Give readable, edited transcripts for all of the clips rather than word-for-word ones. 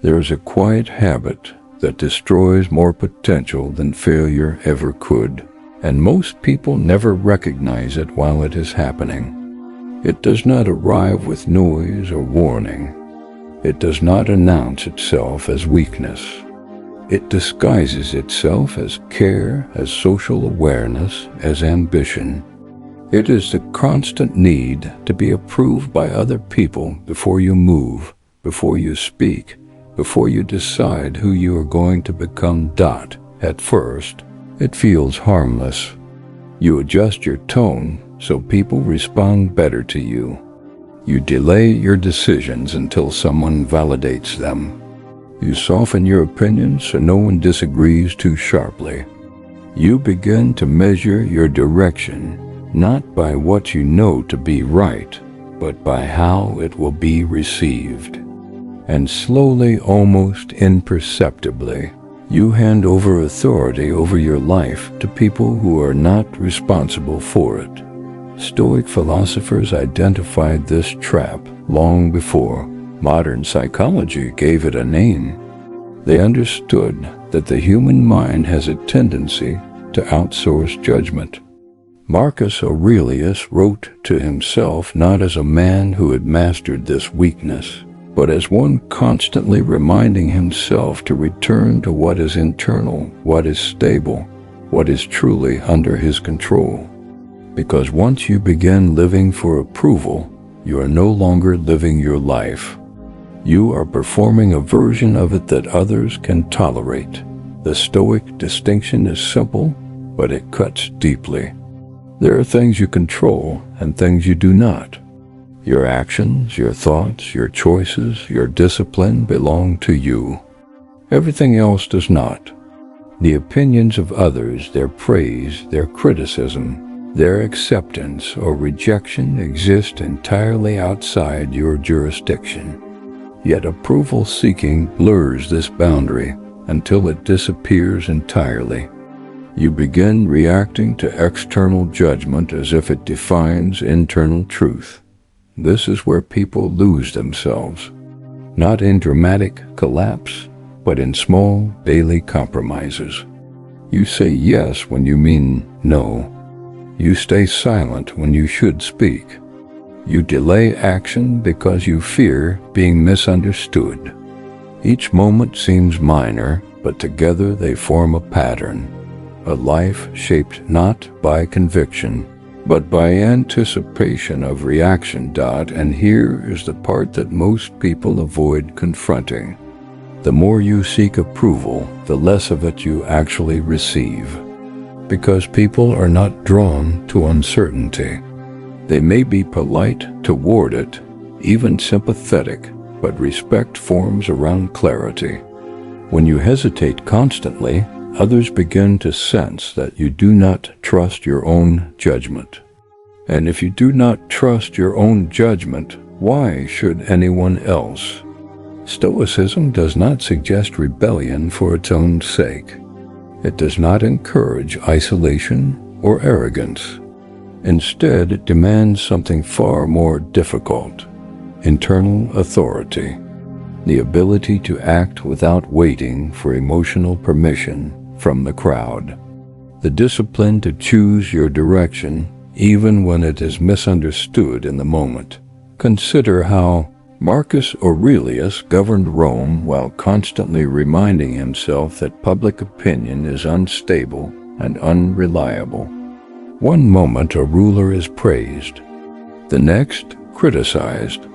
There is a quiet habit that destroys more potential than failure ever could, and most people never recognize it while it is happening. It does not arrive with noise or warning. It does not announce itself as weakness. It disguises itself as care, as social awareness, as ambition. It is the constant need to be approved by other people before you move, before you speak, before you decide who you are going to become. At first, it feels harmless. You adjust your tone so people respond better to you. You delay your decisions until someone validates them. You soften your opinions so no one disagrees too sharply. You begin to measure your direction not by what you know to be right, but by how it will be received. And slowly, almost imperceptibly, you hand over authority over your life to people who are not responsible for it. Stoic philosophers identified this trap long before modern psychology gave it a name. They understood that the human mind has a tendency to outsource judgment. Marcus Aurelius wrote to himself not as a man who had mastered this weakness, but as one constantly reminding himself to return to what is internal, what is stable, what is truly under his control. Because once you begin living for approval, you are no longer living your life. You are performing a version of it that others can tolerate. The Stoic distinction is simple, but it cuts deeply. There are things you control and things you do not. Your actions, your thoughts, your choices, your discipline belong to you. Everything else does not. The opinions of others, their praise, their criticism, their acceptance or rejection exist entirely outside your jurisdiction. Yet approval-seeking blurs this boundary until it disappears entirely. You begin reacting to external judgment as if it defines internal truth. This is where people lose themselves, not in dramatic collapse, but in small daily compromises. You say yes when you mean no. You stay silent when you should speak. You delay action because you fear being misunderstood. Each moment seems minor, but together they form a pattern, a life shaped not by conviction, but by anticipation of reaction. And here is the part that most people avoid confronting. The more you seek approval, the less of it you actually receive. Because people are not drawn to uncertainty. They may be polite toward it, even sympathetic, but respect forms around clarity. When you hesitate constantly, others begin to sense that you do not trust your own judgment. And if you do not trust your own judgment, why should anyone else? Stoicism does not suggest rebellion for its own sake. It does not encourage isolation or arrogance. Instead, it demands something far more difficult: internal authority, the ability to act without waiting for emotional permission from the crowd, the discipline to choose your direction even when it is misunderstood in the moment. Consider how Marcus Aurelius governed Rome while constantly reminding himself that public opinion is unstable and unreliable. One moment a ruler is praised, the next criticized,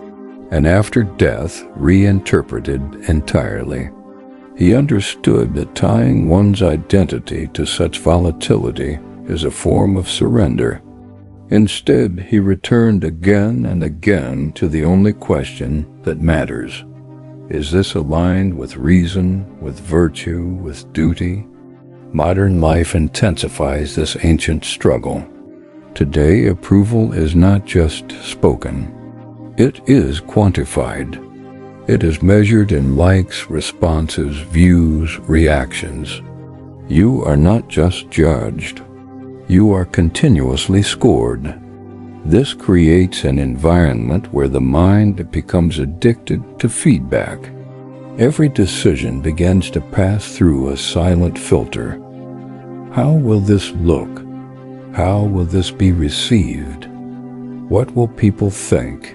and after death reinterpreted entirely. He understood that tying one's identity to such volatility is a form of surrender. Instead, he returned again and again to the only question that matters. Is this aligned with reason, with virtue, with duty? Modern life intensifies this ancient struggle. Today, approval is not just spoken. It is quantified. It is measured in likes, responses, views, reactions. You are not just judged. You are continuously scored. This creates an environment where the mind becomes addicted to feedback. Every decision begins to pass through a silent filter. How will this look? How will this be received? What will people think?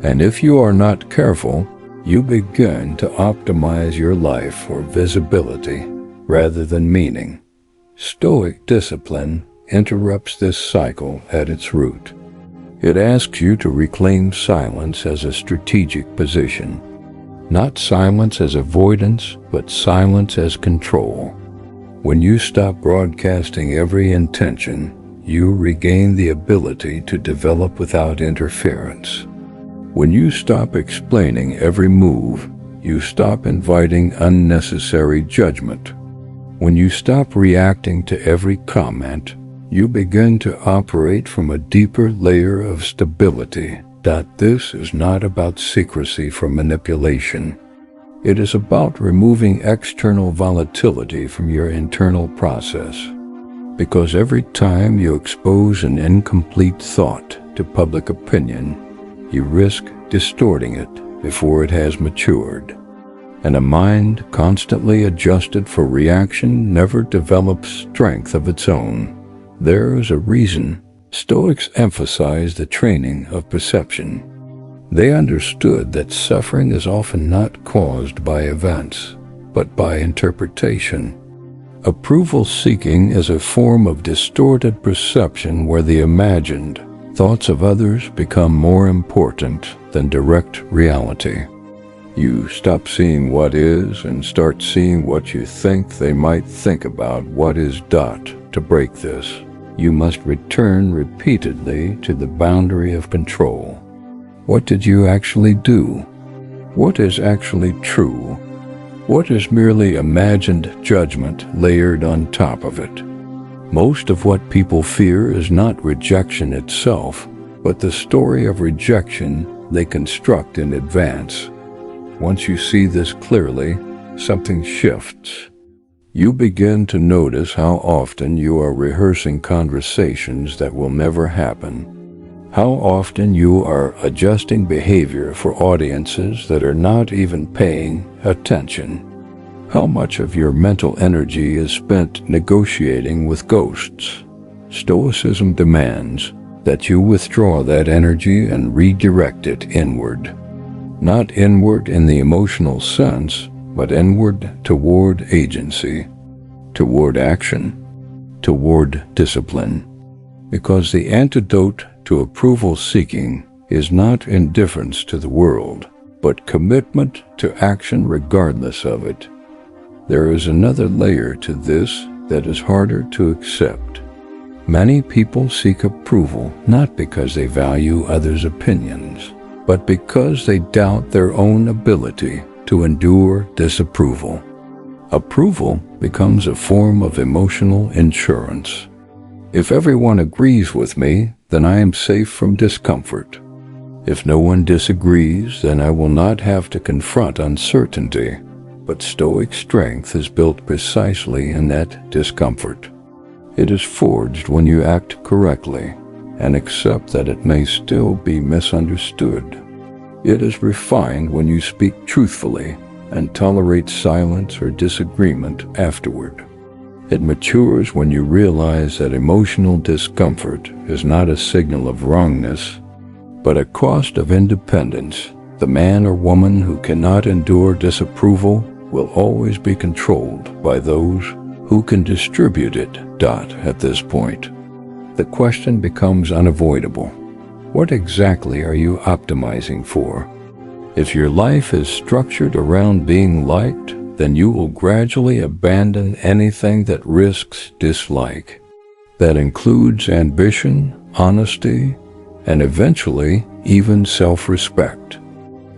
And if you are not careful, you begin to optimize your life for visibility rather than meaning. Stoic discipline interrupts this cycle at its root. It asks you to reclaim silence as a strategic position. Not silence as avoidance, but silence as control. When you stop broadcasting every intention, you regain the ability to develop without interference. When you stop explaining every move, you stop inviting unnecessary judgment. When you stop reacting to every comment, you begin to operate from a deeper layer of stability. This is not about secrecy from manipulation. It is about removing external volatility from your internal process. Because every time you expose an incomplete thought to public opinion, you risk distorting it before it has matured. And a mind constantly adjusted for reaction never develops strength of its own. There is a reason Stoics emphasize the training of perception. They understood that suffering is often not caused by events, but by interpretation. Approval seeking is a form of distorted perception where the imagined thoughts of others become more important than direct reality. You stop seeing what is and start seeing what you think they might think about what is. To break this, you must return repeatedly to the boundary of control. What did you actually do? What is actually true? What is merely imagined judgment layered on top of it? Most of what people fear is not rejection itself, but the story of rejection they construct in advance. Once you see this clearly, something shifts. You begin to notice how often you are rehearsing conversations that will never happen. How often you are adjusting behavior for audiences that are not even paying attention. How much of your mental energy is spent negotiating with ghosts? Stoicism demands that you withdraw that energy and redirect it inward. Not inward in the emotional sense, but inward toward agency, toward action, toward discipline. Because the antidote to approval seeking is not indifference to the world, but commitment to action regardless of it. There is another layer to this that is harder to accept. Many people seek approval not because they value others' opinions, but because they doubt their own ability to endure disapproval. Approval becomes a form of emotional insurance. If everyone agrees with me, then I am safe from discomfort. If no one disagrees, then I will not have to confront uncertainty. But Stoic strength is built precisely in that discomfort. It is forged when you act correctly and accept that it may still be misunderstood. It is refined when you speak truthfully and tolerate silence or disagreement afterward. It matures when you realize that emotional discomfort is not a signal of wrongness, but a cost of independence. The man or woman who cannot endure disapproval will always be controlled by those who can distribute it. At this point, the question becomes unavoidable. What exactly are you optimizing for? If your life is structured around being liked, then you will gradually abandon anything that risks dislike. That includes ambition, honesty, and eventually even self-respect.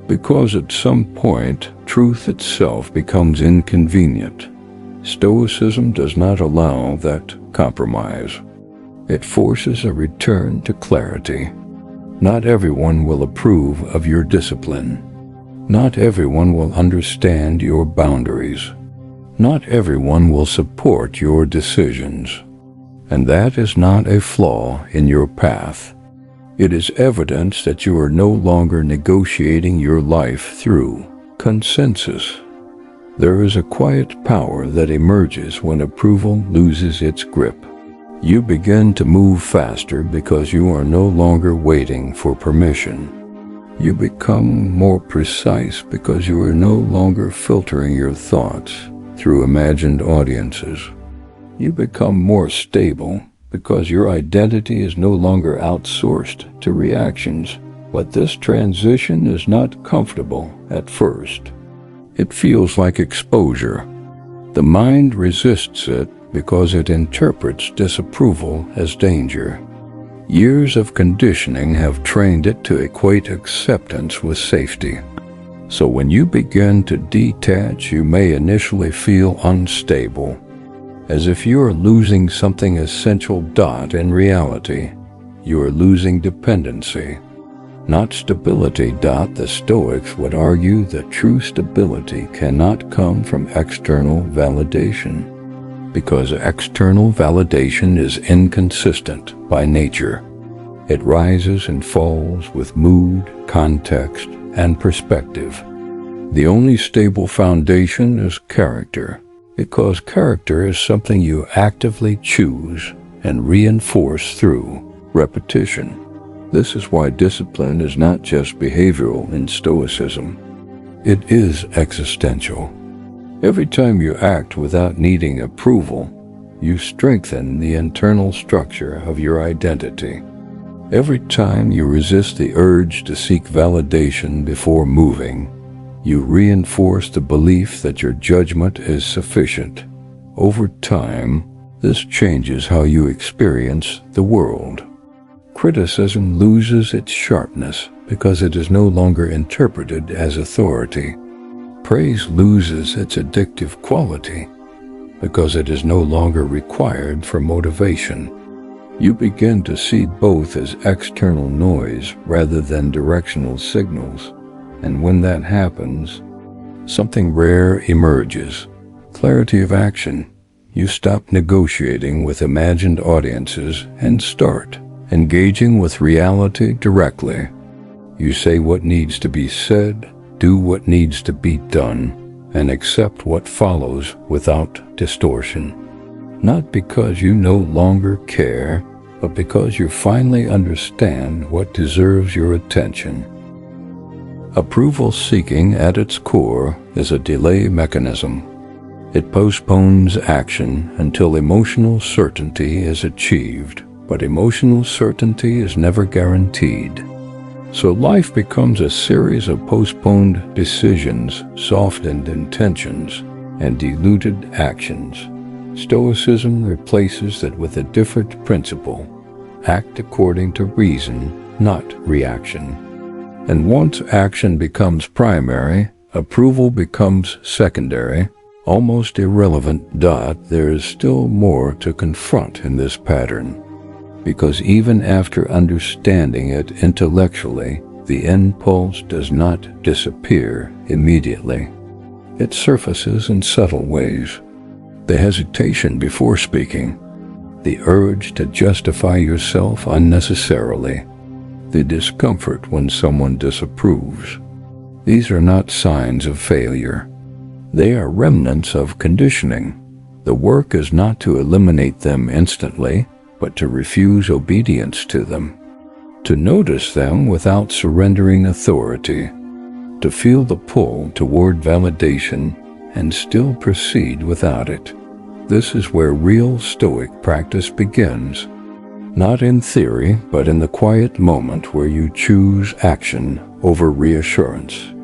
Because at some point, truth itself becomes inconvenient. Stoicism does not allow that compromise. It forces a return to clarity. Not everyone will approve of your discipline. Not everyone will understand your boundaries. Not everyone will support your decisions. And that is not a flaw in your path. It is evidence that you are no longer negotiating your life through consensus, There is a quiet power that emerges when approval loses its grip. You begin to move faster because you are no longer waiting for permission. You become more precise because you are no longer filtering your thoughts through imagined audiences. You become more stable because your identity is no longer outsourced to reactions. But this transition is not comfortable at first. It feels like exposure. The mind resists it because it interprets disapproval as danger. Years of conditioning have trained it to equate acceptance with safety. So when you begin to detach, you may initially feel unstable, as if you are losing something essential. In reality, you are losing dependency, not stability. The Stoics would argue that true stability cannot come from external validation, because external validation is inconsistent by nature. It rises and falls with mood, context, and perspective. The only stable foundation is character, because character is something you actively choose and reinforce through repetition. This is why discipline is not just behavioral in Stoicism. It is existential. Every time you act without needing approval, you strengthen the internal structure of your identity. Every time you resist the urge to seek validation before moving, you reinforce the belief that your judgment is sufficient. Over time, this changes how you experience the world. Criticism loses its sharpness because it is no longer interpreted as authority. Praise loses its addictive quality because it is no longer required for motivation. You begin to see both as external noise rather than directional signals, and when that happens, something rare emerges: clarity of action. You stop negotiating with imagined audiences and start engaging with reality directly. You say what needs to be said, do what needs to be done, and accept what follows without distortion. Not because you no longer care, but because you finally understand what deserves your attention. Approval seeking at its core is a delay mechanism. It postpones action until emotional certainty is achieved, but emotional certainty is never guaranteed. So life becomes a series of postponed decisions, softened intentions, and diluted actions. Stoicism replaces that with a different principle: act according to reason, not reaction. And once action becomes primary, approval becomes secondary, almost irrelevant. There is still more to confront in this pattern, because even after understanding it intellectually, the impulse does not disappear immediately. It surfaces in subtle ways: the hesitation before speaking, the urge to justify yourself unnecessarily, the discomfort when someone disapproves. These are not signs of failure. They are remnants of conditioning. The work is not to eliminate them instantly, but to refuse obedience to them, to notice them without surrendering authority, to feel the pull toward validation and still proceed without it. This is where real Stoic practice begins, not in theory, but in the quiet moment where you choose action over reassurance.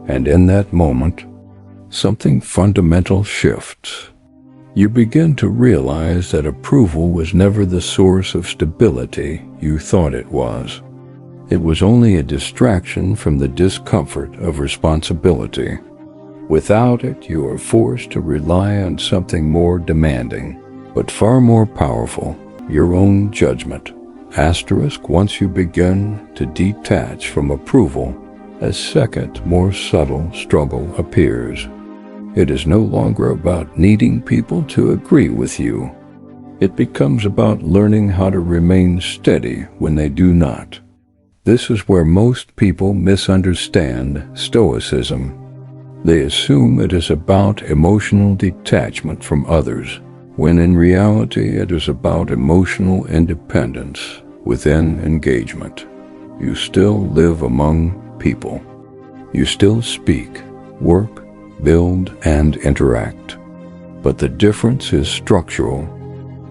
And in that moment, something fundamental shifts. You begin to realize that approval was never the source of stability you thought it was. It was only a distraction from the discomfort of responsibility. Without it, you are forced to rely on something more demanding, but far more powerful: your own judgment. Once you begin to detach from approval, a second, more subtle struggle appears. It is no longer about needing people to agree with you. It becomes about learning how to remain steady when they do not. This is where most people misunderstand Stoicism. They assume it is about emotional detachment from others, when in reality it is about emotional independence within engagement. You still live among people. You still speak, work, build, and interact. But the difference is structural.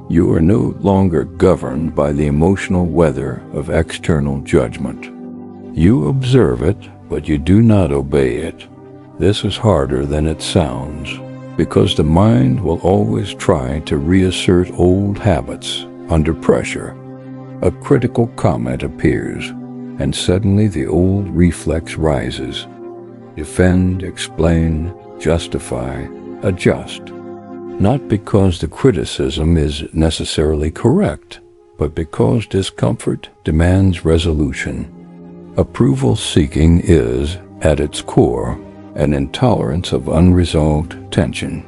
You are no longer governed by the emotional weather of external judgment. You observe it, but you do not obey it. This is harder than it sounds, because the mind will always try to reassert old habits under pressure. A critical comment appears, and suddenly the old reflex rises. Defend, explain, justify, adjust. Not because the criticism is necessarily correct, but because discomfort demands resolution. Approval seeking is, at its core, an intolerance of unresolved tension.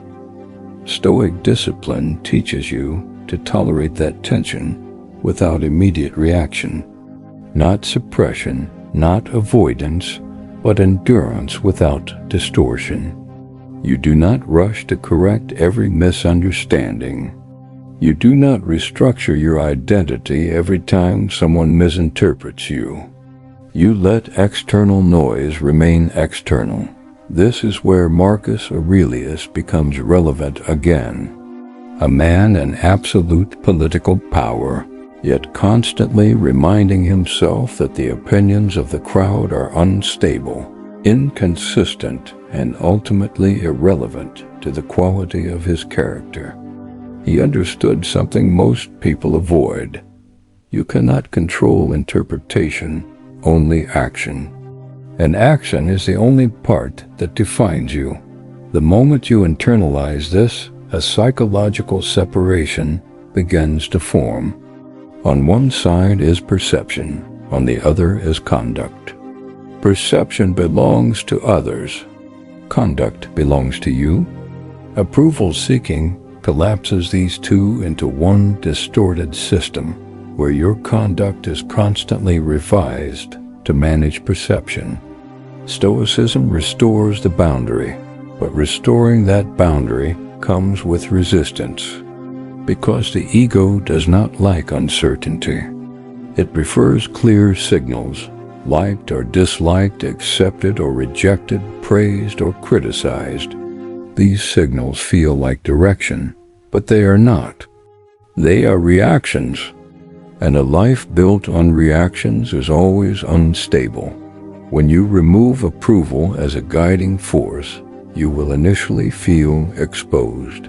Stoic discipline teaches you to tolerate that tension without immediate reaction. Not suppression, not avoidance, but endurance without distortion. You do not rush to correct every misunderstanding. You do not restructure your identity every time someone misinterprets you. You let external noise remain external. This is where Marcus Aurelius becomes relevant again. A man in absolute political power, yet constantly reminding himself that the opinions of the crowd are unstable, inconsistent, and ultimately irrelevant to the quality of his character. He understood something most people avoid. You cannot control interpretation, only action. And action is the only part that defines you. The moment you internalize this, a psychological separation begins to form. On one side is perception, on the other is conduct. Perception belongs to others. Conduct belongs to you. Approval seeking collapses these two into one distorted system, where your conduct is constantly revised to manage perception. Stoicism restores the boundary, but restoring that boundary comes with resistance, because the ego does not like uncertainty. It prefers clear signals, liked or disliked, accepted or rejected, praised or criticized. These signals feel like direction, but they are not. They are reactions, and a life built on reactions is always unstable. When you remove approval as a guiding force, you will initially feel exposed,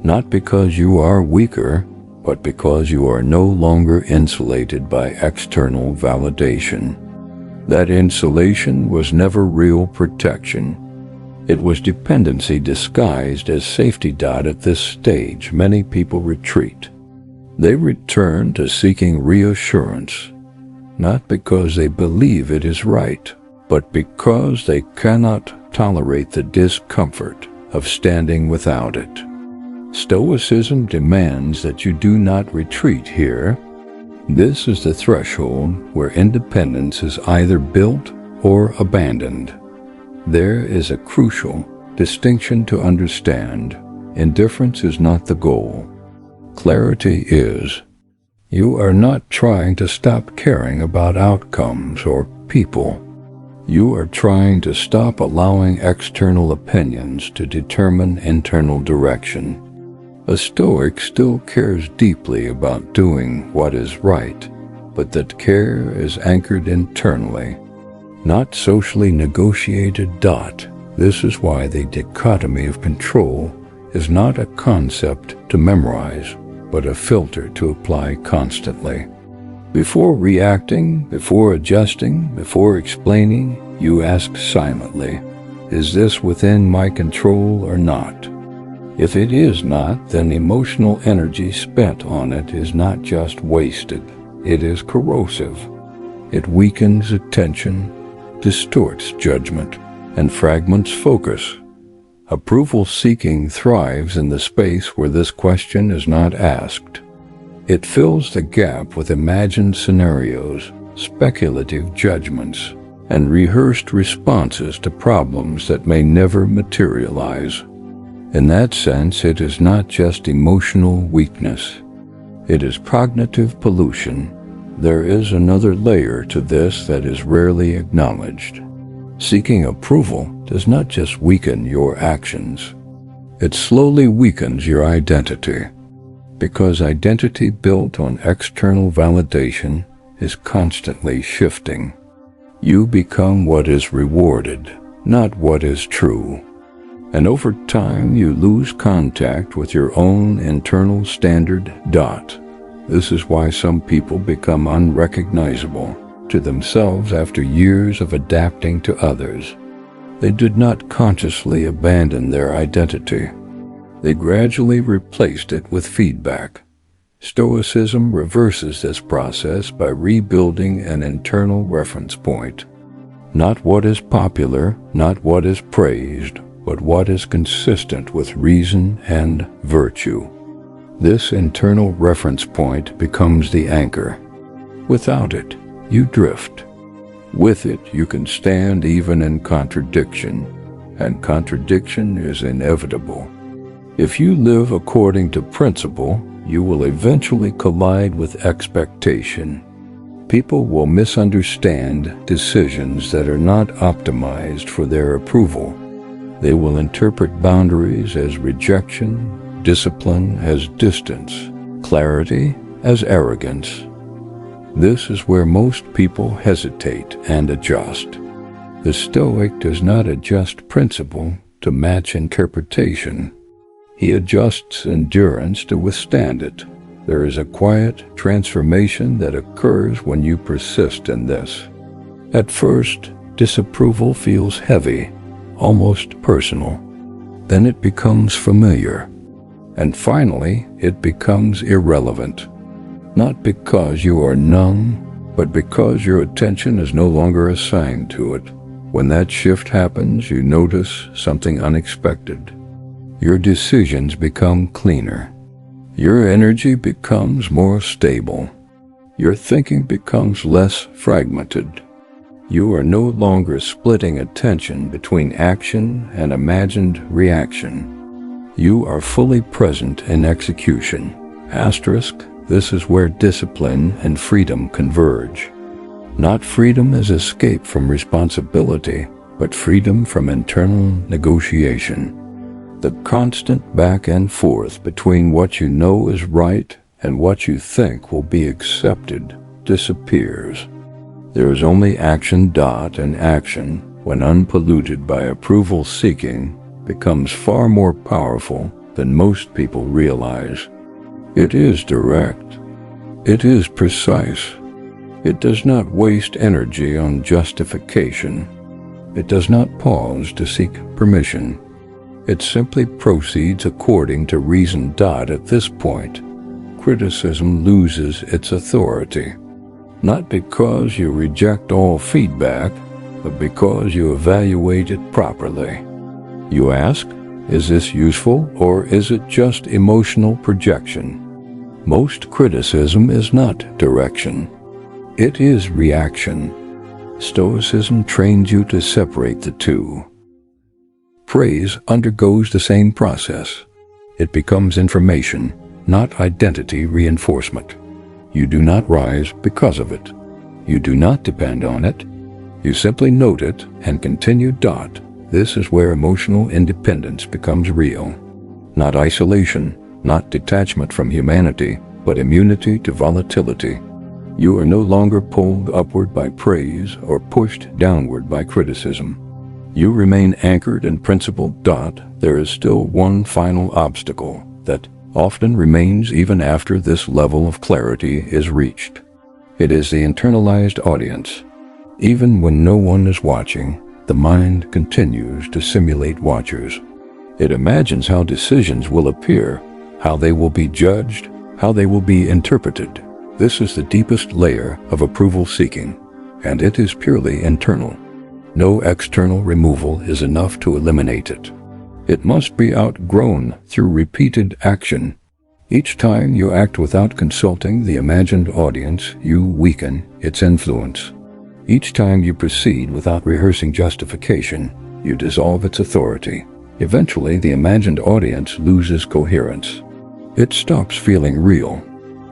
not because you are weaker, but because you are no longer insulated by external validation. That insulation was never real protection. It was dependency disguised as safety. At this stage, many people retreat. They return to seeking reassurance, not because they believe it is right, but because they cannot tolerate the discomfort of standing without it. Stoicism demands that you do not retreat here. This is the threshold where independence is either built or abandoned. There is a crucial distinction to understand. Indifference is not the goal. Clarity is. You are not trying to stop caring about outcomes or people. You are trying to stop allowing external opinions to determine internal direction. A Stoic still cares deeply about doing what is right, but that care is anchored internally, not socially negotiated. This is why the dichotomy of control is not a concept to memorize, but a filter to apply constantly. Before reacting, before adjusting, before explaining, you ask silently, is this within my control or not? If it is not, then emotional energy spent on it is not just wasted, it is corrosive. It weakens attention, distorts judgment, and fragments focus. Approval-seeking thrives in the space where this question is not asked. It fills the gap with imagined scenarios, speculative judgments, and rehearsed responses to problems that may never materialize. In that sense, it is not just emotional weakness. It is cognitive pollution. There is another layer to this that is rarely acknowledged. Seeking approval does not just weaken your actions. It slowly weakens your identity, because identity built on external validation is constantly shifting. You become what is rewarded, not what is true. And over time, you lose contact with your own internal standard. This is why some people become unrecognizable to themselves after years of adapting to others. They did not consciously abandon their identity. They gradually replaced it with feedback. Stoicism reverses this process by rebuilding an internal reference point. Not what is popular, not what is praised, but what is consistent with reason and virtue. This internal reference point becomes the anchor. Without it, you drift. With it, you can stand even in contradiction, and contradiction is inevitable. If you live according to principle, you will eventually collide with expectation. People will misunderstand decisions that are not optimized for their approval. They will interpret boundaries as rejection, discipline as distance, clarity as arrogance. This is where most people hesitate and adjust. The Stoic does not adjust principle to match interpretation. He adjusts endurance to withstand it. There is a quiet transformation that occurs when you persist in this. At first, disapproval feels heavy, almost personal. Then it becomes familiar. And finally, it becomes irrelevant. Not because you are numb, but because your attention is no longer assigned to it. When that shift happens, you notice something unexpected. Your decisions become cleaner. Your energy becomes more stable. Your thinking becomes less fragmented. You are no longer splitting attention between action and imagined reaction. You are fully present in execution. This is where discipline and freedom converge. Not freedom as escape from responsibility, but freedom from internal negotiation. The constant back and forth between what you know is right and what you think will be accepted disappears. There is only action. And action, when unpolluted by approval seeking, becomes far more powerful than most people realize. It is direct. It is precise. It does not waste energy on justification. It does not pause to seek permission. It simply proceeds according to reason. At this point, criticism loses its authority. Not because you reject all feedback, but because you evaluate it properly. You ask, is this useful or is it just emotional projection? Most criticism is not direction. It is reaction. Stoicism trains you to separate the two. Praise undergoes the same process. It becomes information, not identity reinforcement. You do not rise because of it. You do not depend on it. You simply note it and continue. This is where emotional independence becomes real. Not isolation, not detachment from humanity, but immunity to volatility. You are no longer pulled upward by praise or pushed downward by criticism. You remain anchored in principle. There is still one final obstacle that often remains even after this level of clarity is reached. It is the internalized audience. Even when no one is watching, the mind continues to simulate watchers. It imagines how decisions will appear, how they will be judged, how they will be interpreted. This is the deepest layer of approval seeking, and it is purely internal. No external removal is enough to eliminate it. It must be outgrown through repeated action. Each time you act without consulting the imagined audience, you weaken its influence. Each time you proceed without rehearsing justification, you dissolve its authority. Eventually, the imagined audience loses coherence. It stops feeling real,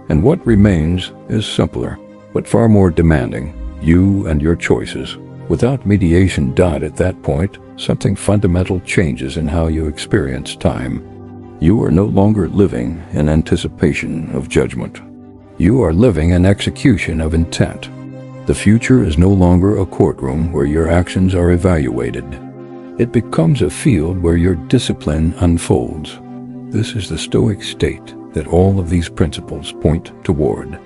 and what remains is simpler, but far more demanding: you and your choices. Without mediation, at that point, something fundamental changes in how you experience time. You are no longer living in anticipation of judgment. You are living in execution of intent. The future is no longer a courtroom where your actions are evaluated. It becomes a field where your discipline unfolds. This is the Stoic state that all of these principles point toward.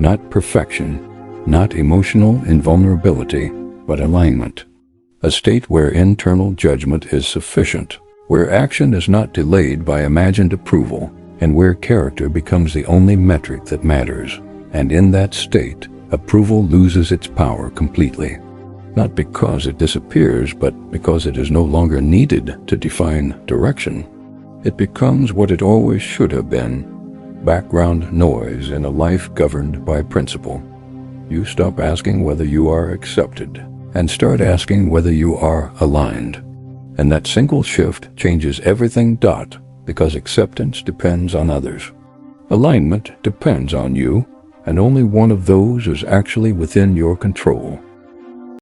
Not perfection, not emotional invulnerability, but alignment. A state where internal judgment is sufficient, where action is not delayed by imagined approval, and where character becomes the only metric that matters. And in that state, approval loses its power completely. Not because it disappears, but because it is no longer needed to define direction. It becomes what it always should have been: background noise in a life governed by principle. You stop asking whether you are accepted and start asking whether you are aligned. And that single shift changes everything, because acceptance depends on others. Alignment depends on you, and only one of those is actually within your control.